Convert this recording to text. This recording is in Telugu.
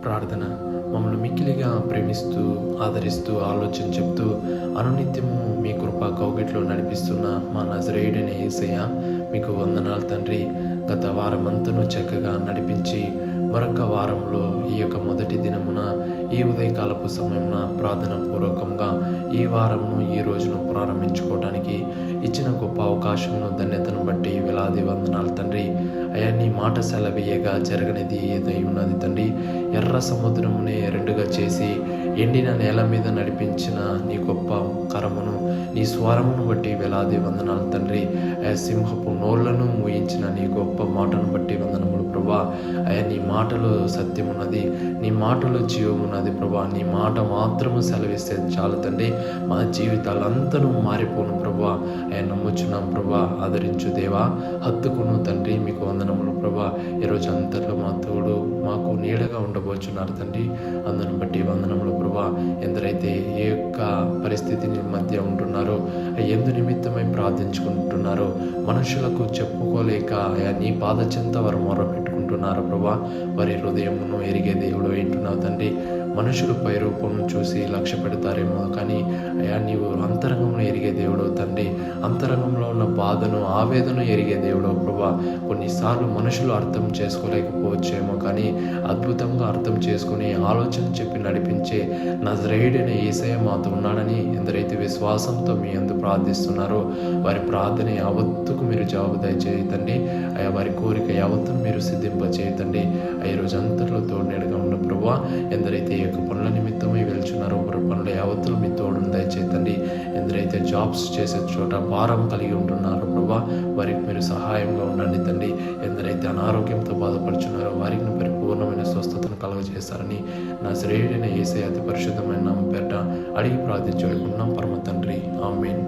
ప్రార్థన. మమ్మల్ని మిక్కిలిగా ప్రేమిస్తూ, ఆదరిస్తూ, ఆలోచన చెప్తూ, అనునిత్యము మీ కృపా కౌగిట్లో నడిపిస్తున్న మా నజరేయుడైన యేసయ్య, మీకు వందనాలు తండ్రి. గత వారమంతను చక్కగా నడిపించి మరొక వారంలో ఈ యొక్క మొదటి దినమున ఈ ఉదయకాలపు సమయమున ప్రార్థన పూర్వకంగా ఈ వారమును ఈ రోజును ప్రారంభించుకోవడానికి ఇచ్చిన గొప్ప అవకాశమును ధన్యతను బట్టి వేలాది వందనాలు తండ్రి. అయ్యా, నీ మాట సెలవీయగా జరగనిది ఏదై ఉన్నది తండ్రి. ఎర్ర సముద్రమునే రెండుగా చేసి ఎండిన నేల మీద నడిపించిన నీ గొప్ప కరమును, నీ స్వరమును బట్టి వేలాది వందనాలు తండ్రి. అయ్యా, సింహపు నోళ్లను మూయించిన నీ గొప్ప మాటను బట్టి వందనములు ప్రభా. అయ్యా, నీ మాటలో సత్యమున్నది, నీ మాటలో జీవమున్నది ప్రభా. నీ మాట మాత్రము సెలవిస్తే చాలు తండ్రి, మా జీవితాలంతనూ మారిపోను ప్రభా. అయ్యా, నమ్ముచున్నాం ప్రభా. ఆదరించు దేవా, హత్తుకును తండ్రి. మీకు వందనములు ప్రభా. ఈరోజు అంతట్లో మా తోడు మాకు నీడగా ఉండబోచున్నారు తండ్రి. అందును బట్టి వందనములు ప్రభా. ఎందరైతే ఏ యొక్క పరిస్థితిని మధ్య ఉంటున్నారో, ఎందు నిమిత్తమై ప్రార్థించుకుంటున్నారో, మనుషులకు చెప్పుకోలేక అయా నీ పాద చెంత వారు మొరపెట్టుకుంటున్నారు ప్రభా. వారి హృదయమును ఎరిగే దేవుడు ఏంటున్నావు తండ్రి. మనుషులు పై రూపం చూసి లక్ష్య పెడతారేమో, కానీ అయా నీవు అంతరంగంలో ఎరిగే దేవుడు తండ్రి. అంతరంగంలో ఉన్న బాధను, ఆవేదన ఎరిగే దేవుడు ప్రభా. కొన్నిసార్లు మనుషులు అర్థం చేసుకోలేకపోవచ్చేమో, కానీ అద్భుతంగా అర్థం చేసుకుని ఆలోచన చెప్పి నడిపించే నజరేయుడైన యేసయ్య మాతో ఉన్నాడని ఎందరైతే విశ్వాసంతో మీ యందు ప్రార్థిస్తున్నారో వారి ప్రార్థన యావత్తుకు మీరు జవాబు దయచేయతండి. అయ్యా, వారి కోరిక యావత్తును మీరు సిద్ధింపచేయతండి. ఈ రోజు అంతట్లో తోడునేడుగా ఉన్న ప్రభా. ఎందరైతే ఈ యొక్క పనుల నిమిత్తమై వెళ్తున్నారో వారి పనుల యావత్తులు మీ తోడును దయచేతండి. ఎందరైతే జాబ్స్ చేసే చోట భారం కలిగి ఉంటున్నారో ప్రభా, వారికి మీరు సహాయంగా ఉండండి తండ్రి. ఎందరైతే అనారోగ్యంతో బాధపడుచున్నారో వారికి పరిపూర్ణమైన స్వస్థతను కలుగజేస్తారని నా శ్రేయుడైన యేసయ్య అతి పరిశుద్ధమైన నామం పేరిట అడిగి ప్రార్థించి వేడుకుంటున్నాం పరమ తండ్రి. ఆమేన్.